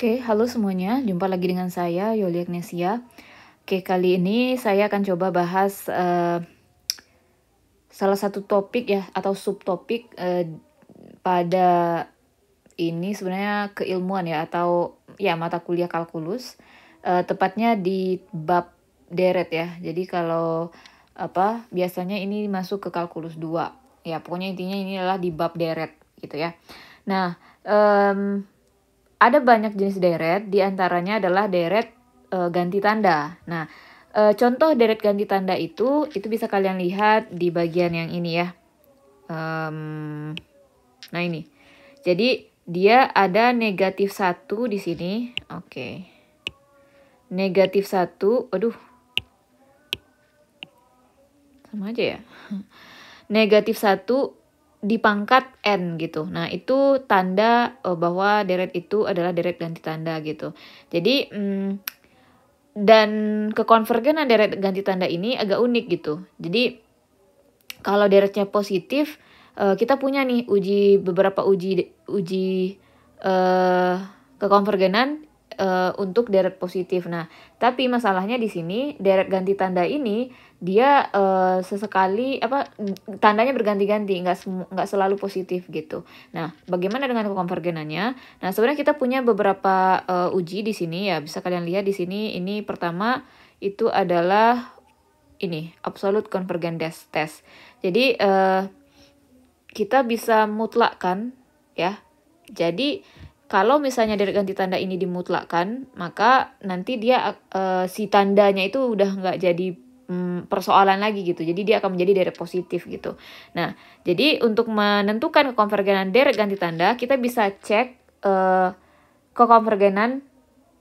Oke, halo semuanya. Jumpa lagi dengan saya, Yoli Agnesia. Oke, kali ini saya akan coba bahas salah satu topik ya, atau subtopik pada ini sebenarnya keilmuan ya, atau ya mata kuliah kalkulus. Tepatnya di bab deret ya. Jadi kalau biasanya ini masuk ke kalkulus 2. Ya, pokoknya intinya ini adalah di bab deret gitu ya. Nah, ada banyak jenis deret, diantaranya adalah deret ganti tanda. Nah, contoh deret ganti tanda itu bisa kalian lihat di bagian yang ini ya. Nah ini, jadi dia ada negatif 1 di sini. Oke. Negatif 1, aduh. Sama aja ya. Negatif 1 di pangkat N gitu. Nah, itu tanda bahwa deret itu adalah deret ganti tanda gitu. Jadi, dan kekonvergenan deret ganti tanda ini agak unik gitu. Jadi, kalau deretnya positif, kita punya nih beberapa uji kekonvergenan untuk deret positif. Nah, tapi masalahnya di sini deret ganti tanda ini dia sesekali tandanya berganti-ganti, nggak selalu positif gitu. Nah, bagaimana dengan kekonvergenannya? Nah, sebenarnya kita punya beberapa uji di sini ya, bisa kalian lihat di sini. Ini pertama itu adalah ini absolute convergence test. Jadi kita bisa mutlakkan ya. Jadi kalau misalnya deret ganti tanda ini dimutlakkan, maka nanti dia si tandanya itu udah nggak jadi persoalan lagi gitu. Jadi dia akan menjadi deret positif gitu. Nah, jadi untuk menentukan kekonvergenan deret ganti tanda, kita bisa cek kekonvergenan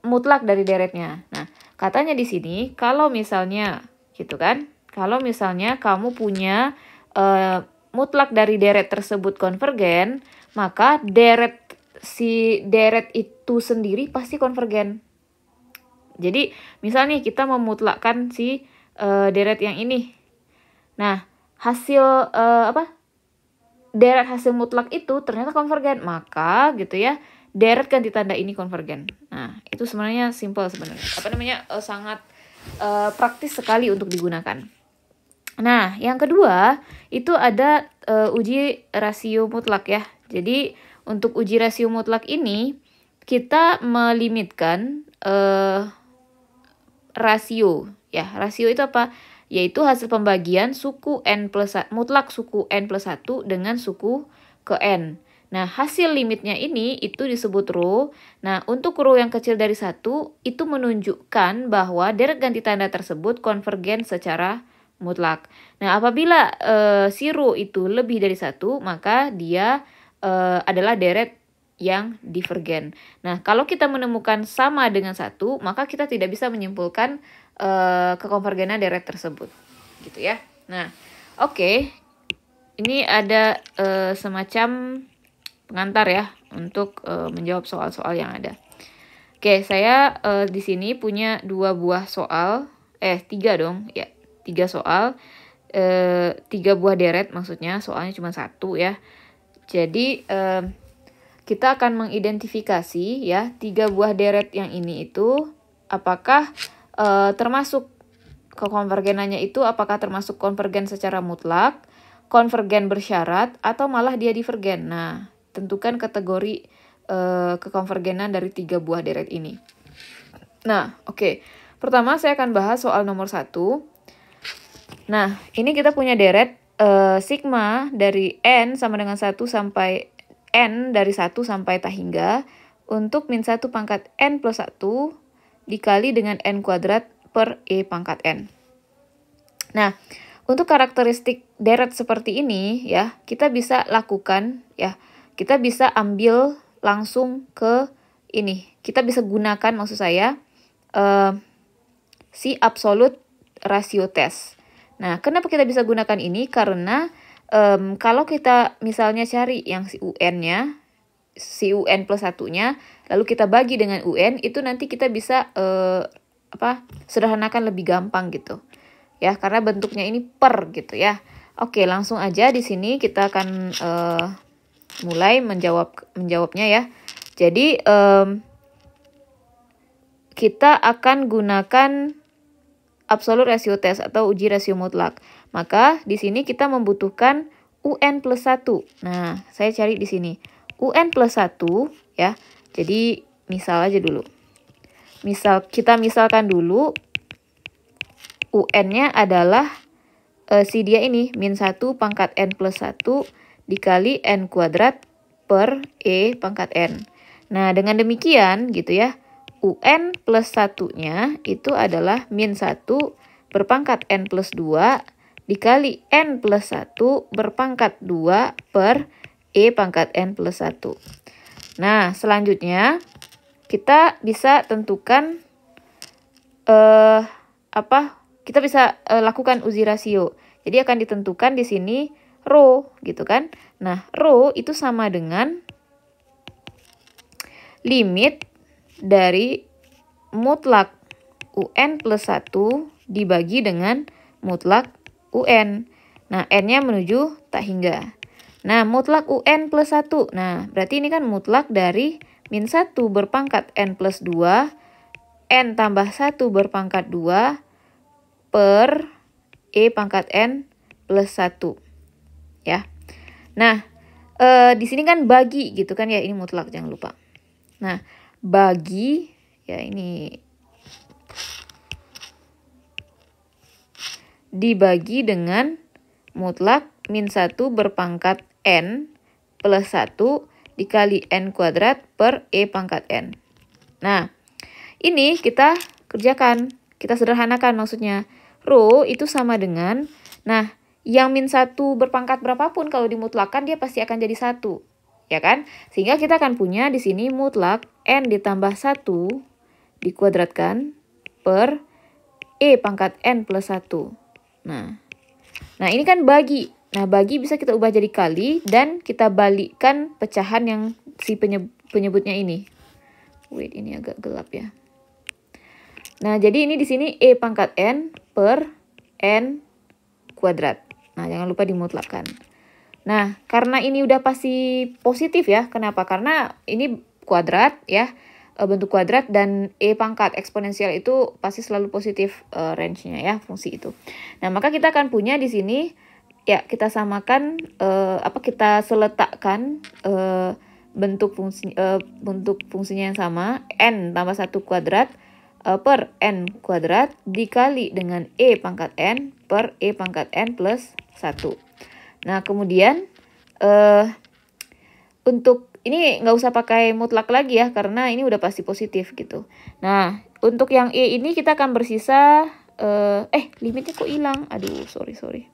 mutlak dari deretnya. Nah, katanya di sini kalau misalnya gitu kan, kalau misalnya kamu punya mutlak dari deret tersebut konvergen, maka deret itu sendiri pasti konvergen. Jadi misalnya kita memutlakkan si deret yang ini. Nah, hasil deret hasil mutlak itu ternyata konvergen, maka gitu ya, deret ganti tanda ini konvergen. Nah, itu sebenarnya simple sebenarnya. Sangat praktis sekali untuk digunakan. Nah, yang kedua itu ada uji rasio mutlak ya. Jadi untuk uji rasio mutlak ini kita melimitkan rasio ya. Rasio itu apa? Yaitu hasil pembagian suku mutlak suku n plus 1 dengan suku ke n. Nah, hasil limitnya ini itu disebut rho. Nah, untuk rho yang kecil dari 1 itu menunjukkan bahwa deret ganti tanda tersebut konvergen secara mutlak. Nah, apabila si rho itu lebih dari 1, maka dia adalah deret yang divergen. Nah, kalau kita menemukan sama dengan 1, maka kita tidak bisa menyimpulkan kekonvergenan deret tersebut. Gitu ya. Nah, oke. Ini ada semacam pengantar ya untuk menjawab soal-soal yang ada. Oke, saya di sini punya 2 buah soal. 3 dong. Ya, 3 soal. 3 buah deret maksudnya. Soalnya cuma 1 ya. Jadi kita akan mengidentifikasi ya 3 buah deret yang ini itu apakah termasuk kekonvergenannya itu apakah termasuk konvergen secara mutlak, konvergen bersyarat, atau malah dia divergen. Nah, tentukan kategori kekonvergenan dari 3 buah deret ini. Nah, oke. Pertama saya akan bahas soal nomor 1. Nah, ini kita punya deret sigma dari n sama dengan 1 sampai n dari 1 sampai tak hingga untuk min 1 pangkat n plus 1 dikali dengan n kuadrat per e pangkat n. Nah, untuk karakteristik deret seperti ini ya, kita bisa lakukan ya, kita bisa ambil langsung ke ini. Kita bisa gunakan maksud saya si absolute ratio test. Nah, kenapa kita bisa gunakan ini? Karena kalau kita misalnya cari yang si UN-nya, si UN plus 1-nya, lalu kita bagi dengan UN, itu nanti kita bisa sederhanakan lebih gampang gitu. Ya, karena bentuknya ini per gitu ya. Oke, langsung aja di sini kita akan mulai menjawabnya ya. Jadi kita akan gunakan absolute ratio test atau uji rasio mutlak. Maka di sini kita membutuhkan UN plus 1. Nah, saya cari di sini. UN plus 1 ya. Jadi misal aja dulu. Kita misalkan dulu UN-nya adalah si dia ini min 1 pangkat N plus 1 dikali N kuadrat per E pangkat N. Nah, dengan demikian gitu ya. UN plus 1-nya itu adalah min 1 berpangkat N plus 2 dikali N plus 1 berpangkat 2 per E pangkat N plus 1. Nah, selanjutnya kita bisa tentukan kita bisa lakukan uji rasio. Jadi akan ditentukan di sini rho gitu kan. Nah, rho itu sama dengan limit dari mutlak UN plus 1 dibagi dengan mutlak UN. Nah, N-nya menuju tak hingga. Nah, mutlak UN plus 1. Nah, berarti ini kan mutlak dari min 1 berpangkat N plus 2, N tambah 1 berpangkat 2 per E pangkat N plus 1. Ya. Nah, di sini kan bagi gitu kan ya, ini mutlak jangan lupa. Nah, bagi ya ini dibagi dengan mutlak min 1 berpangkat N plus 1 dikali N kuadrat per E pangkat N. Nah, ini kita kerjakan, kita sederhanakan maksudnya. Rho itu sama dengan, nah yang min 1 berpangkat berapapun kalau dimutlakan dia pasti akan jadi 1. Ya kan? Sehingga kita akan punya di sini mutlak N ditambah 1 dikuadratkan per E pangkat N plus 1. Nah ini kan bagi. Nah, bagi bisa kita ubah jadi kali dan kita balikkan pecahan yang si penyebutnya ini. Wait, ini agak gelap ya. Nah, jadi ini di sini E pangkat N per N kuadrat. Nah, jangan lupa dimutlakkan. Nah, karena ini udah pasti positif ya. Kenapa? Karena ini kuadrat ya, bentuk kuadrat dan E pangkat eksponensial itu pasti selalu positif range-nya ya, fungsi itu. Nah, maka kita akan punya di sini ya, kita samakan kita seletakkan bentuk fungsinya yang sama, N tambah 1 kuadrat per N kuadrat dikali dengan E pangkat N per E pangkat N plus 1. Nah, kemudian untuk ini nggak usah pakai mutlak lagi ya, karena ini udah pasti positif gitu. Nah, untuk yang E ini kita akan bersisa, limitnya kok hilang? Aduh, sorry.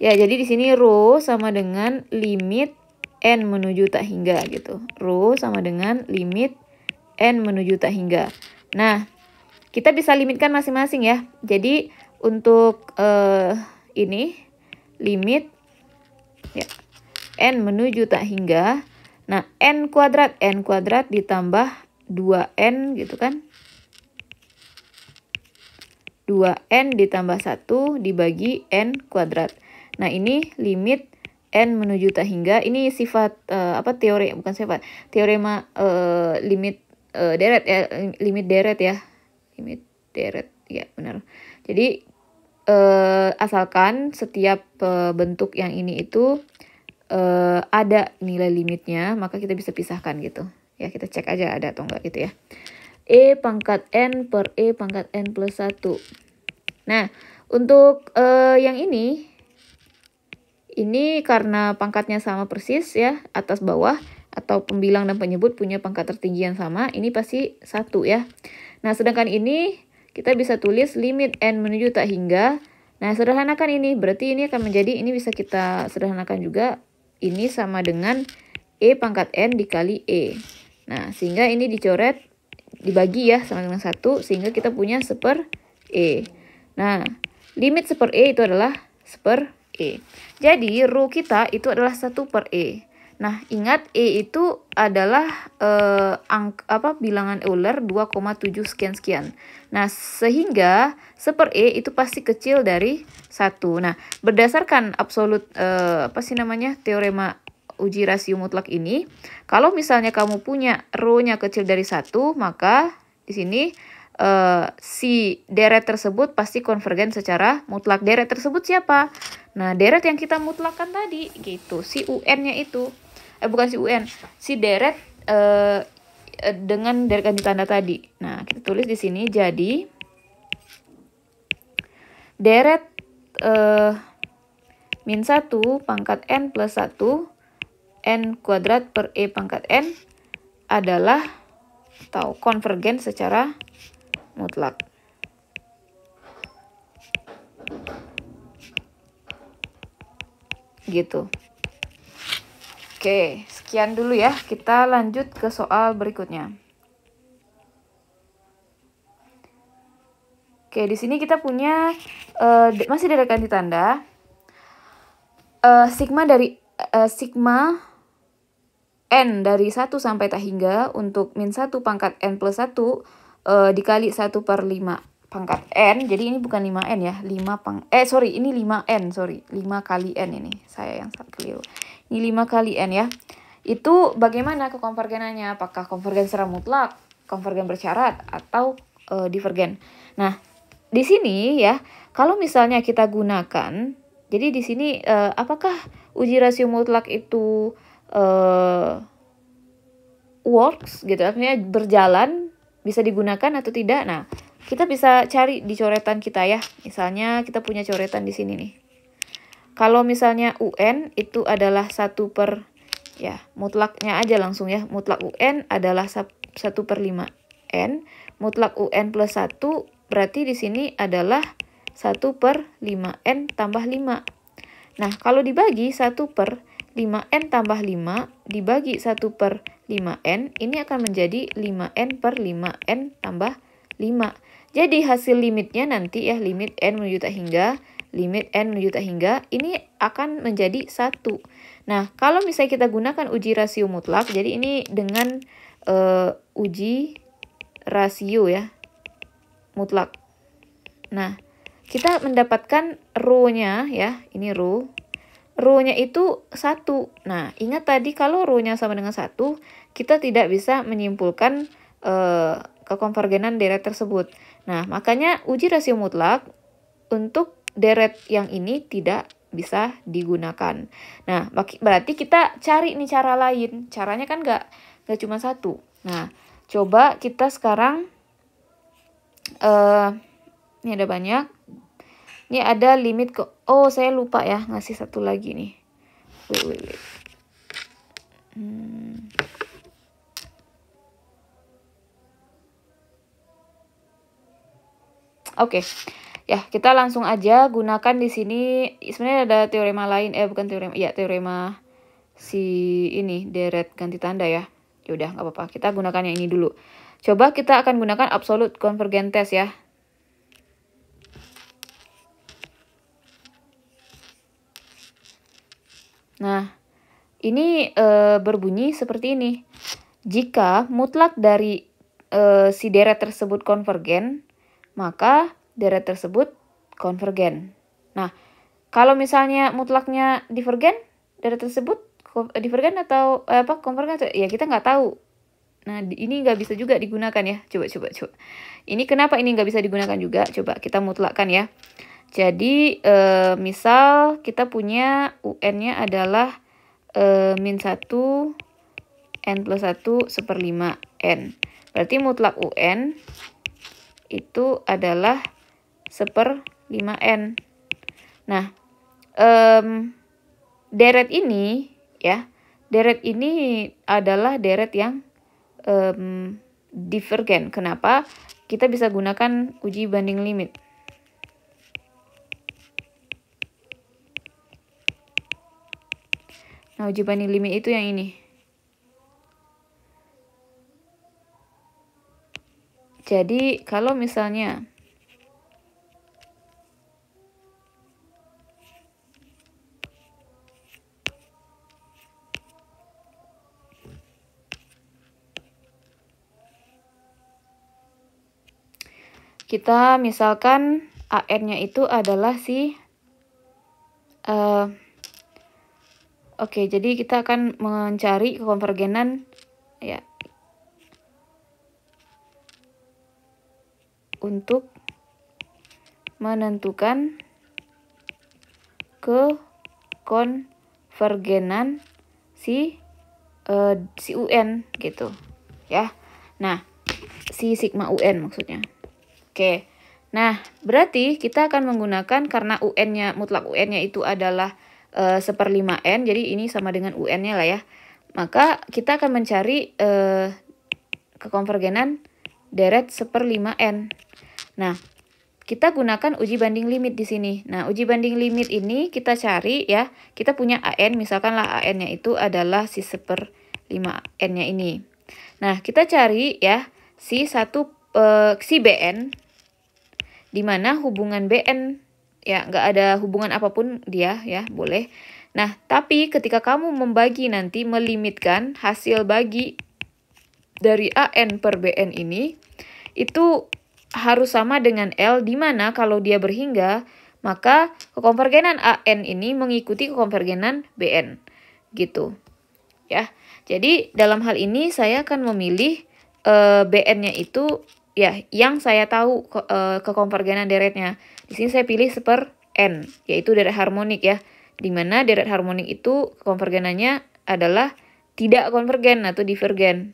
Ya, jadi di sini rho sama dengan limit N menuju tak hingga gitu. Rho sama dengan limit N menuju tak hingga. Nah, kita bisa limitkan masing-masing ya. Jadi untuk ini limit ya, N menuju tak hingga. Nah, N kuadrat ditambah 2N gitu kan. 2N ditambah 1 dibagi N kuadrat. Nah, ini limit N menuju tak hingga. Ini sifat teorema limit deret ya, limit deret ya. Limit deret ya, benar. Jadi asalkan setiap bentuk yang ini itu ada nilai limitnya, maka kita bisa pisahkan gitu. Ya, kita cek aja ada atau enggak gitu ya. E pangkat N per E pangkat N plus 1. Nah, untuk yang ini karena pangkatnya sama persis ya, atas bawah atau pembilang dan penyebut punya pangkat tertinggi yang sama, ini pasti 1 ya. Nah, sedangkan ini kita bisa tulis limit N menuju tak hingga. Nah, sederhanakan ini, berarti ini akan menjadi, ini bisa kita sederhanakan juga, ini sama dengan E pangkat N dikali E. Nah, sehingga ini dicoret, dibagi ya, sama dengan 1, sehingga kita punya seper E. Nah, limit seper E itu adalah seper E. Jadi, rho kita itu adalah 1 per E. Nah, ingat E itu adalah bilangan Euler 2,7 sekian-sekian. Nah, sehingga seper E itu pasti kecil dari 1. Nah, berdasarkan absolut teorema uji rasio mutlak ini, kalau misalnya kamu punya row-nya kecil dari 1, maka di sini si deret tersebut pasti konvergen secara mutlak. Deret tersebut siapa? Nah, deret yang kita mutlakkan tadi, gitu. Si UN-nya itu. Bukan si UN, si deret dengan deret ganti tanda tadi. Nah, kita tulis di sini, jadi deret min 1 pangkat N plus 1 N kuadrat per E pangkat N adalah atau konvergen secara mutlak. Gitu. Oke, sekian dulu ya. Kita lanjut ke soal berikutnya. Oke, di sini kita punya masih deret ganti tanda. Sigma N dari 1 sampai tak hingga untuk min 1 pangkat N plus 1 dikali 1 per 5 pangkat N. Jadi ini bukan 5N ya. Ini 5N, 5 kali N ini. Saya yang keliru. Ini 5 kali N ya. Itu bagaimana kekonvergenannya? Apakah konvergen secara mutlak, konvergen bersyarat, atau divergen? Nah, di sini ya, kalau misalnya kita gunakan, jadi di sini apakah uji rasio mutlak itu works gitu, artinya berjalan, bisa digunakan atau tidak? Nah, kita bisa cari di coretan kita ya. Misalnya kita punya coretan di sini nih. Kalau misalnya UN itu adalah 1 per, ya mutlaknya aja langsung ya. Mutlak UN adalah 1 per 5N. Mutlak UN plus 1 berarti di sini adalah 1 per 5N tambah 5. Nah, kalau dibagi 1 per 5N tambah 5 dibagi 1 per 5N, ini akan menjadi 5N per 5N tambah 5. Jadi hasil limitnya nanti ya, limit N menuju tak hingga, limit N menuju tak hingga, ini akan menjadi 1. Nah, kalau misalnya kita gunakan uji rasio mutlak, jadi ini dengan uji rasio ya, mutlak. Nah, kita mendapatkan row-nya ya, ini row. Row-nya itu 1. Nah, ingat tadi kalau row-nya sama dengan 1, kita tidak bisa menyimpulkan kekonvergenan deret tersebut. Nah, makanya uji rasio mutlak untuk deret yang ini tidak bisa digunakan. Nah, berarti kita cari nih cara lain. Caranya kan nggak cuma 1. Nah, coba kita sekarang, ini ada banyak. Ini ada limit ke, oh saya lupa ya ngasih satu lagi nih. Wait. Oke. Ya, kita langsung aja gunakan di sini. Sebenarnya ada teorema lain, bukan teorema, ya teorema si ini deret ganti tanda ya. Yaudah, nggak apa-apa. Kita gunakan yang ini dulu. Coba kita akan gunakan absolute convergence test ya. Nah, ini berbunyi seperti ini. Jika mutlak dari si deret tersebut konvergen, maka deret tersebut konvergen. Nah, kalau misalnya mutlaknya divergen, deret tersebut divergen atau konvergen, ya kita nggak tahu. Nah, ini nggak bisa juga digunakan ya. Coba. Ini kenapa ini nggak bisa digunakan juga? Coba kita mutlakkan ya. Jadi, misal kita punya UN-nya adalah min 1 N plus 1 1/5 N. Berarti mutlak UN itu adalah 1/5N. Nah, deret ini ya, deret ini adalah deret yang divergen. Kenapa? Kita bisa gunakan uji banding limit. Nah, uji banding limit itu yang ini. Jadi, kalau misalnya kita misalkan AN-nya itu adalah si Oke, jadi kita akan mencari kekonvergenan ya untuk menentukan kekonvergenan si UN gitu ya. Nah, si sigma UN maksudnya. Oke. Nah, berarti kita akan menggunakan karena UN-nya mutlak UN-nya itu adalah 1/5N, jadi ini sama dengan UN-nya lah ya. Maka kita akan mencari kekonvergenan deret 1/5N. Nah, kita gunakan uji banding limit di sini. Nah, uji banding limit ini kita cari ya. Kita punya AN, misalkanlah AN-nya itu adalah si 1/5N-nya ini. Nah, kita cari ya si BN, di mana hubungan BN ya nggak ada hubungan apapun dia ya, boleh. Nah, tapi ketika kamu membagi nanti melimitkan hasil bagi dari AN per BN ini, itu harus sama dengan L, di mana kalau dia berhingga, maka kekonvergenan AN ini mengikuti kekonvergenan BN. Gitu. Ya. Jadi dalam hal ini saya akan memilih BN-nya itu ya yang saya tahu kekonvergenan deretnya. Di sini saya pilih 1/N, yaitu deret harmonik ya. Di mana deret harmonik itu kekonvergenannya adalah tidak konvergen atau divergen.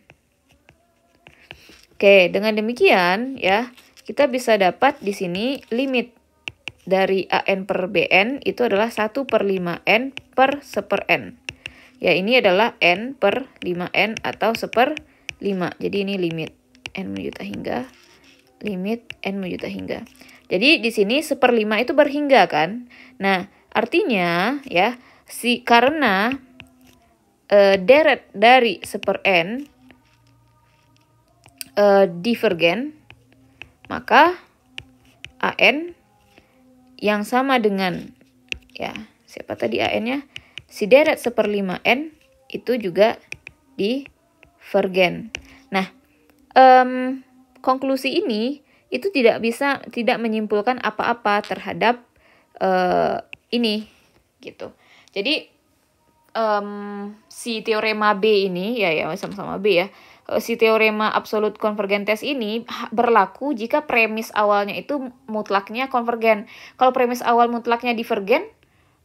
Oke, dengan demikian ya, kita bisa dapat di sini limit dari AN per BN itu adalah 1/5N per 1/N. Ya, ini adalah N per 5N atau 1/5. Jadi ini limit N menuju tak hingga, limit N menuju tak hingga. Jadi di sini 1/5 itu berhingga kan. Nah, artinya ya, karena deret dari 1/N divergen, maka AN yang sama dengan ya, siapa tadi AN-nya? Si deret 1/5N itu juga divergen. Nah, konklusi ini itu tidak menyimpulkan apa-apa terhadap ini gitu. Jadi si teorema B ini ya sama-sama B ya. Si teorema absolut konvergen test ini berlaku jika premis awalnya itu mutlaknya konvergen. Kalau premis awal mutlaknya divergen,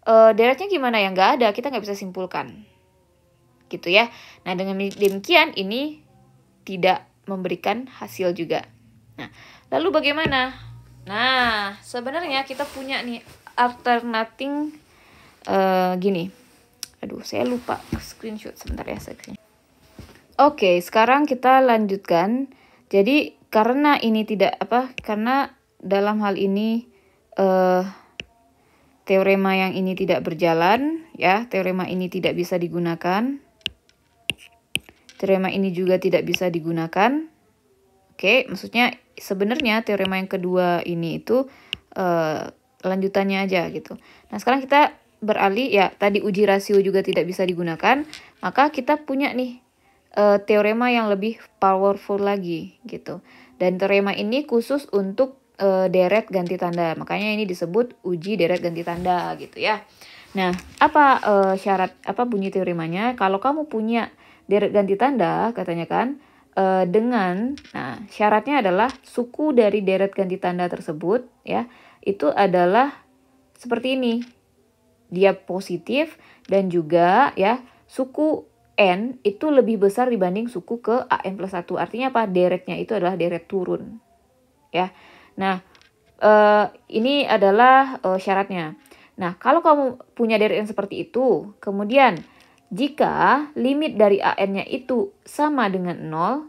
deretnya gimana ya? Nggak ada, kita nggak bisa simpulkan. Gitu ya. Nah, dengan demikian ini tidak memberikan hasil juga. Nah, lalu bagaimana? Nah, sebenarnya kita punya nih alternating gini. Aduh, saya lupa screenshot sebentar ya. Oke, sekarang kita lanjutkan. Jadi karena ini karena dalam hal ini teorema yang ini tidak berjalan, ya, teorema ini tidak bisa digunakan. Teorema ini juga tidak bisa digunakan. Oke, maksudnya sebenarnya teorema yang kedua ini itu lanjutannya aja gitu. Nah, sekarang kita beralih ya, tadi uji rasio juga tidak bisa digunakan, maka kita punya nih teorema yang lebih powerful lagi gitu. Dan teorema ini khusus untuk deret ganti tanda. Makanya ini disebut uji deret ganti tanda gitu ya. Nah, apa bunyi teoremanya? Kalau kamu punya deret ganti tanda, katanya kan, nah syaratnya adalah suku dari deret ganti tanda tersebut ya, itu adalah seperti ini. Dia positif dan juga ya suku N itu lebih besar dibanding suku ke AN plus 1. Artinya apa? Deretnya itu adalah deret turun. Ya. Nah, ini adalah syaratnya. Nah, kalau kamu punya deret yang seperti itu, kemudian jika limit dari AN-nya itu sama dengan 0,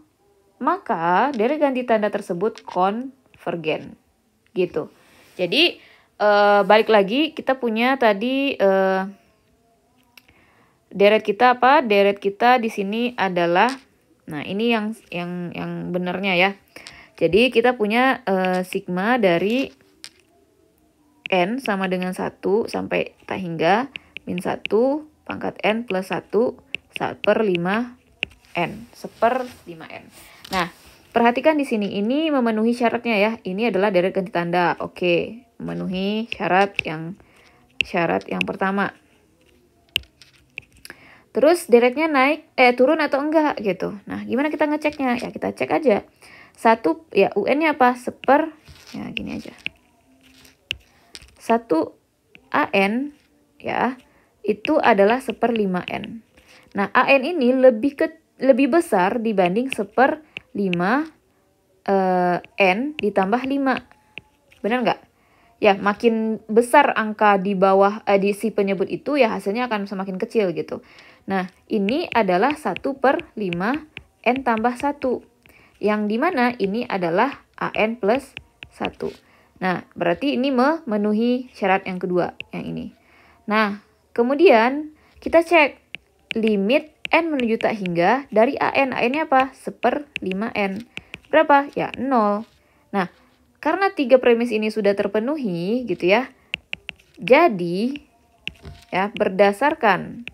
maka deret ganti tanda tersebut konvergen. Gitu. Jadi, balik lagi, kita punya tadi deret kita apa? Deret kita di sini adalah, nah ini yang benarnya ya. Jadi kita punya sigma dari N sama dengan 1 sampai tak hingga min 1 pangkat N plus 1 1/5N. 1/5N. Nah, perhatikan di sini ini memenuhi syaratnya ya. Ini adalah deret ganti tanda. Oke, memenuhi syarat yang pertama. Terus deretnya turun atau enggak gitu. Nah, gimana kita ngeceknya? Ya kita cek aja. 1 ya UN-nya apa? Ya gini aja. 1 AN ya itu adalah 1/5N. Nah, AN ini lebih besar dibanding 1/5 N ditambah 5. Benar nggak? Ya, makin besar angka di bawah di si penyebut itu ya hasilnya akan semakin kecil gitu. Nah, ini adalah 1/5 N tambah 1. Yang dimana ini adalah AN plus 1. Nah, berarti ini memenuhi syarat yang kedua, yang ini. Nah, kemudian kita cek limit N menuju tak hingga dari AN. AN-nya apa? 1/5N. Berapa? Ya, 0. Nah, karena 3 premis ini sudah terpenuhi gitu ya. Jadi ya berdasarkan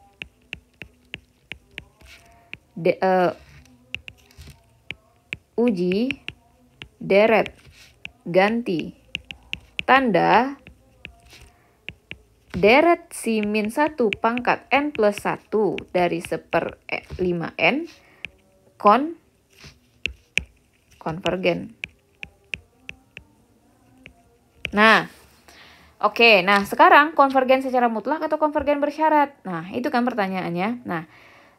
uji deret ganti tanda deret si min 1 pangkat N plus 1 dari 1/5N konvergen. Nah, oke. Nah, sekarang konvergen secara mutlak atau konvergen bersyarat? Nah, itu kan pertanyaannya. Nah,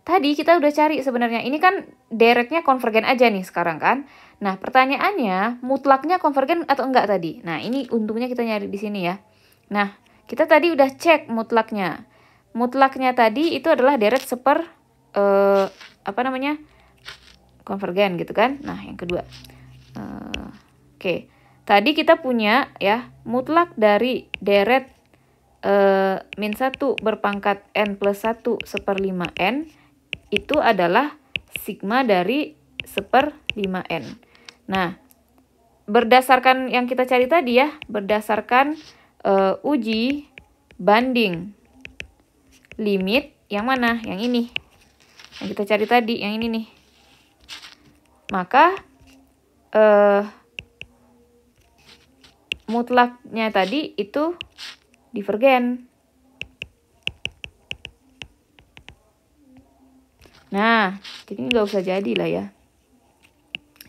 tadi kita udah cari sebenarnya. Ini kan deretnya konvergen aja nih sekarang kan. Nah, pertanyaannya mutlaknya konvergen atau enggak tadi? Nah, ini untungnya kita nyari di sini ya. Nah, kita tadi udah cek mutlaknya. Mutlaknya tadi itu adalah deret konvergen gitu kan. Nah, yang kedua. Oke. Tadi kita punya ya mutlak dari deret min 1 berpangkat N plus 1 1/5N itu adalah sigma dari 1/5N. Nah, berdasarkan yang kita cari tadi ya, berdasarkan uji banding limit yang mana? Yang ini. Yang kita cari tadi, yang ini nih. Maka mutlaknya tadi itu divergen. Nah, jadi nggak usah jadi lah ya.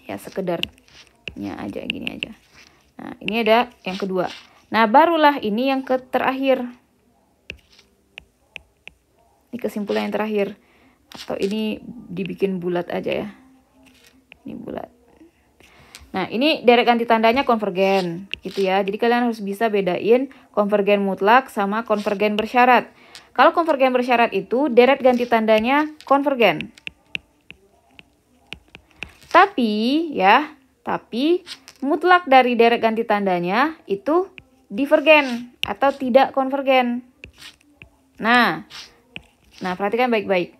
Ya sekedarnya aja, gini aja. Nah, ini ada yang kedua. Nah, barulah ini yang terakhir. Ini kesimpulan yang terakhir. Atau ini dibikin bulat aja ya. Ini bulat. Nah, ini deret ganti tandanya konvergen, gitu ya. Jadi kalian harus bisa bedain konvergen mutlak sama konvergen bersyarat. Kalau konvergen bersyarat itu deret ganti tandanya konvergen. Tapi mutlak dari deret ganti tandanya itu divergen atau tidak konvergen. Nah, perhatikan baik-baik.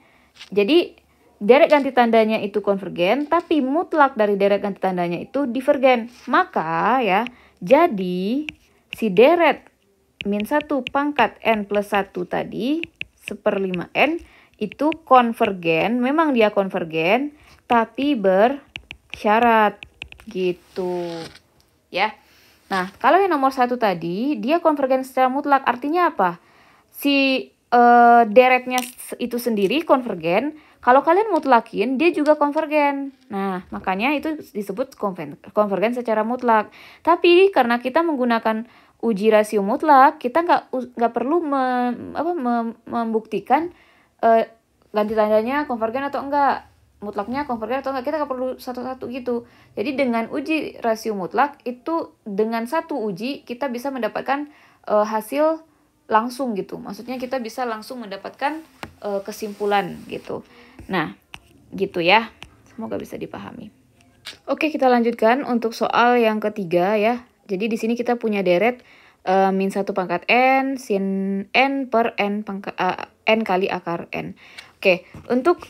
Jadi deret ganti tandanya itu konvergen, tapi mutlak dari deret ganti tandanya itu divergen. Maka ya, jadi si deret min 1 pangkat N plus 1 tadi, 1/5N, itu konvergen, memang dia konvergen, tapi bersyarat gitu. Ya. Nah, kalau yang nomor 1 tadi, dia konvergen secara mutlak, artinya apa? Si deretnya itu sendiri konvergen. Kalau kalian mutlakin, dia juga konvergen. Nah, makanya itu disebut konvergen secara mutlak. Tapi karena kita menggunakan uji rasio mutlak, kita nggak perlu membuktikan ganti tandanya konvergen atau enggak, mutlaknya konvergen atau enggak. Kita nggak perlu satu-satu gitu. Jadi dengan uji rasio mutlak itu dengan satu uji kita bisa mendapatkan hasil langsung gitu. Maksudnya kita bisa langsung mendapatkan kesimpulan gitu. Nah, gitu ya. Semoga bisa dipahami. Oke, kita lanjutkan untuk soal yang ketiga ya. Jadi di sini kita punya deret min 1 pangkat N sin N per N pangkat N kali akar N. Oke, untuk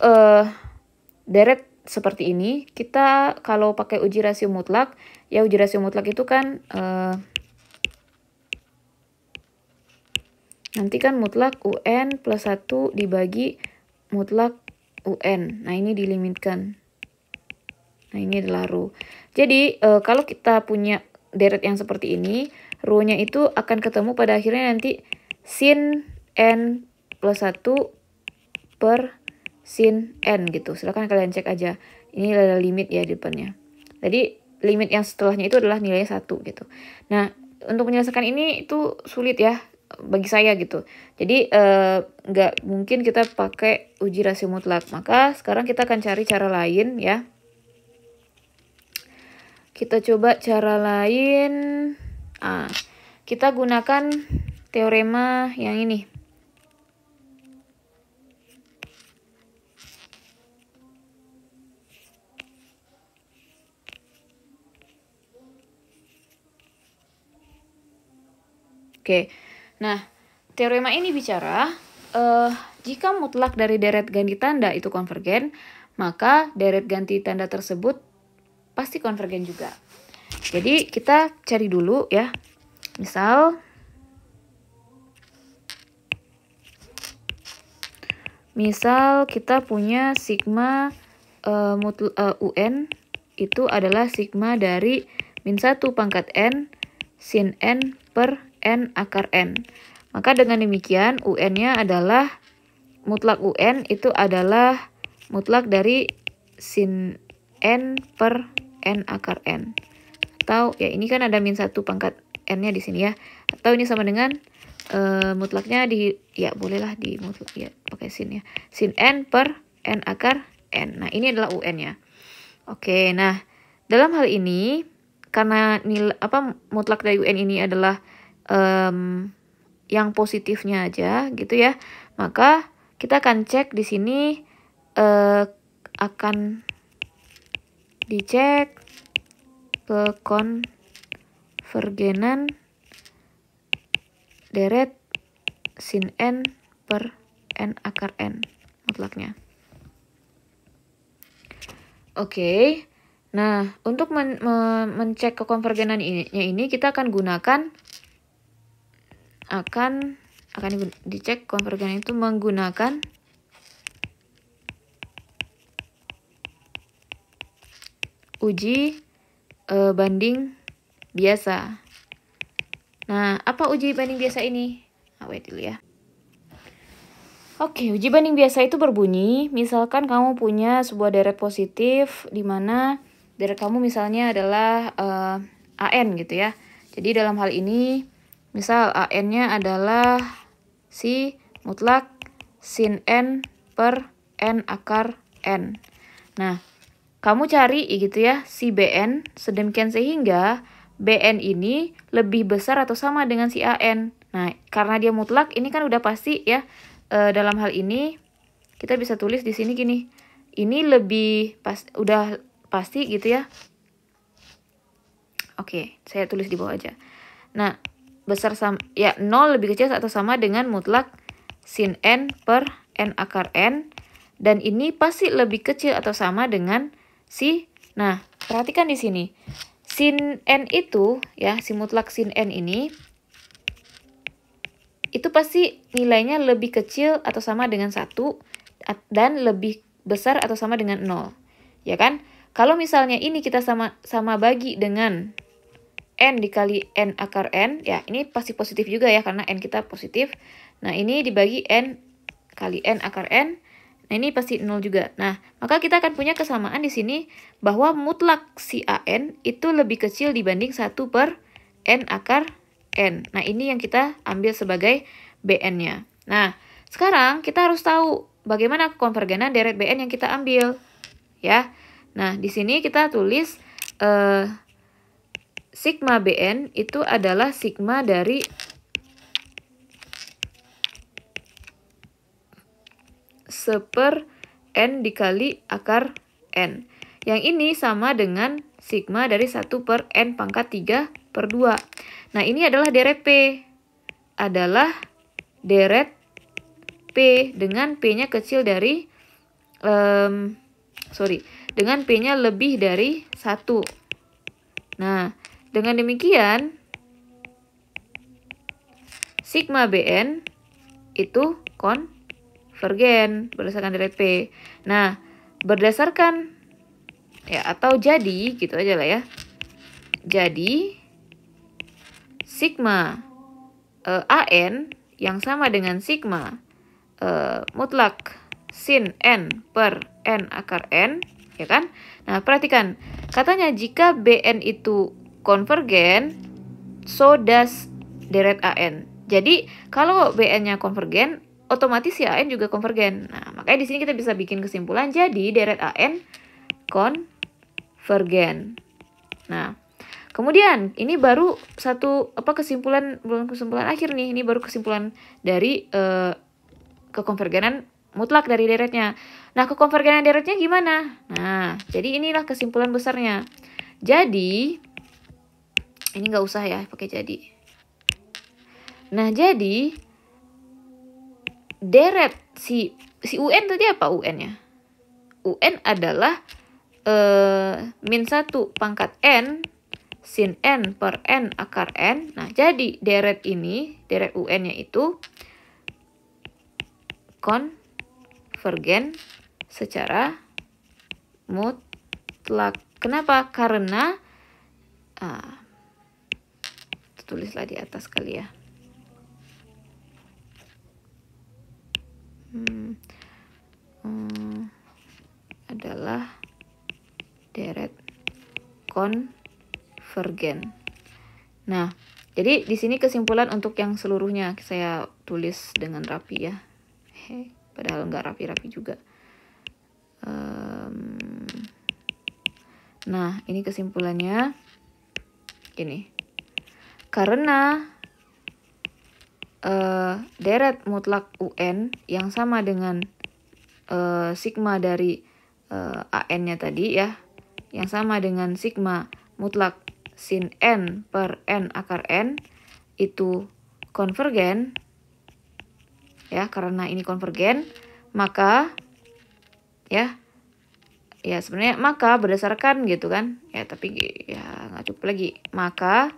deret seperti ini, kita kalau pakai uji rasio mutlak, ya uji rasio mutlak itu kan nanti kan mutlak UN plus 1 dibagi mutlak UN. Nah, ini dilimitkan. Nah, ini adalah rho. Jadi, kalau kita punya deret yang seperti ini, rho-nya itu akan ketemu pada akhirnya nanti sin N plus 1 per sin n gitu. Silakan kalian cek aja. Ini adalah limit ya di depannya. Jadi limit yang setelahnya itu adalah nilainya 1 gitu. Nah, untuk menyelesaikan ini itu sulit ya bagi saya gitu. Jadi nggak mungkin kita pakai uji rasio mutlak. Maka sekarang kita akan cari cara lain ya. Kita coba cara lain. Kita gunakan teorema yang ini. Oke, nah teorema ini bicara jika mutlak dari deret ganti tanda itu konvergen, maka deret ganti tanda tersebut pasti konvergen juga. Jadi kita cari dulu ya, misal kita punya sigma UN itu adalah sigma dari min 1 pangkat n sin n per n akar n. Maka dengan demikian UN-nya adalah mutlak UN itu adalah mutlak dari sin n per n akar n. Atau ya ini kan ada min 1 pangkat n-nya di sini ya. Atau ini sama dengan mutlaknya ya bolehlah di mutlak ya pakai sin ya. Sin n per n akar n. Nah, ini adalah UN-nya. Oke, nah dalam hal ini karena mutlak dari UN ini adalah yang positifnya aja gitu ya, maka kita akan cek di sini akan dicek kekonvergenan deret sin n per n akar n mutlaknya. Oke. Nah, untuk mencek kekonvergenan ini kita akan gunakan akan dicek konvergen itu menggunakan uji banding biasa. Nah, apa uji banding biasa ini? Wait dulu ya. Oke, uji banding biasa itu berbunyi, misalkan kamu punya sebuah deret positif di mana deret kamu misalnya adalah AN gitu ya. Jadi dalam hal ini misal AN-nya adalah si mutlak sin n per n akar n. Nah, kamu cari gitu ya si BN sedemikian sehingga BN ini lebih besar atau sama dengan si AN. Nah, karena dia mutlak ini kan udah pasti ya. Dalam hal ini kita bisa tulis di sini gini. Ini lebih udah pasti gitu ya. Oke, saya tulis di bawah aja. Nah, besar sama ya 0 lebih kecil atau sama dengan mutlak sin n per n akar n, dan ini pasti lebih kecil atau sama dengan si. Nah, perhatikan di sini. Sin n itu ya, si mutlak sin n ini itu pasti nilainya lebih kecil atau sama dengan 1 dan lebih besar atau sama dengan 0. Ya kan? Kalau misalnya ini kita sama bagi dengan n dikali n akar n, ya ini pasti positif juga ya karena n kita positif. Nah, ini dibagi n kali n akar n. Nah, ini pasti 0 juga. Nah, maka kita akan punya kesamaan di sini bahwa mutlak si AN itu lebih kecil dibanding 1 per n akar n. Nah, ini yang kita ambil sebagai BN-nya. Nah, sekarang kita harus tahu bagaimana konvergenan deret BN yang kita ambil. Ya. Nah, di sini kita tulis sigma BN itu adalah sigma dari seper n dikali akar n. Yang ini sama dengan sigma dari 1 per n pangkat 3 per 2. Nah, ini adalah deret P. Adalah deret P dengan P-nya kecil dari dengan P-nya lebih dari 1. Nah, dengan demikian sigma BN itu konvergen berdasarkan deret P. Nah, berdasarkan ya atau jadi gitu aja lah ya. Jadi sigma AN yang sama dengan sigma mutlak sin n per n akar n, ya kan? Nah, perhatikan. Katanya jika Bn itu konvergen, so does deret An. Jadi, kalau Bn-nya konvergen, otomatis si An juga konvergen. Nah, makanya di sini kita bisa bikin kesimpulan, jadi deret An konvergen. Nah, kemudian ini baru satu kesimpulan, belum kesimpulan akhir nih. Ini baru kesimpulan dari kekonvergenan mutlak dari deretnya. Nah, kekonvergenan deretnya gimana? Nah, jadi inilah kesimpulan besarnya. Jadi ini nggak usah ya pakai jadi. Nah, jadi deret si UN tadi apa UN-nya? UN adalah min 1 pangkat n sin n per n akar n. Nah, jadi deret ini, deret UN-nya itu konvergen secara mutlak. Kenapa? Karena tulislah di atas kali ya. Adalah deret konvergen. Nah, jadi di sini kesimpulan untuk yang seluruhnya saya tulis dengan rapi ya. Padahal nggak rapi-rapi juga. Nah, ini kesimpulannya gini. Karena deret mutlak UN yang sama dengan sigma dari AN-nya tadi ya, yang sama dengan sigma mutlak sin n per n akar n itu konvergen ya. Karena ini konvergen, maka ya sebenarnya maka berdasarkan gitu kan ya, tapi ya nggak cukup lagi, maka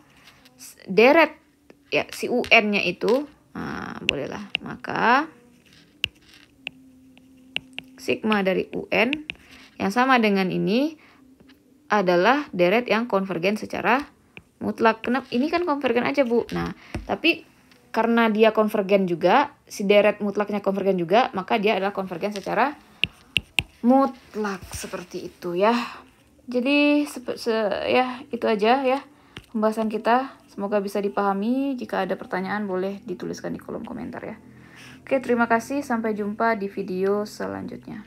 deret ya si UN-nya itu bolehlah, maka sigma dari UN yang sama dengan ini adalah deret yang konvergen secara mutlak. Kenapa? Ini kan konvergen aja, Bu. Nah, tapi karena dia konvergen juga, si deret mutlaknya konvergen juga, maka dia adalah konvergen secara mutlak. Seperti itu ya. Jadi ya itu aja ya pembahasan kita. Semoga bisa dipahami. Jika ada pertanyaan boleh dituliskan di kolom komentar ya. Oke, terima kasih. Sampai jumpa di video selanjutnya.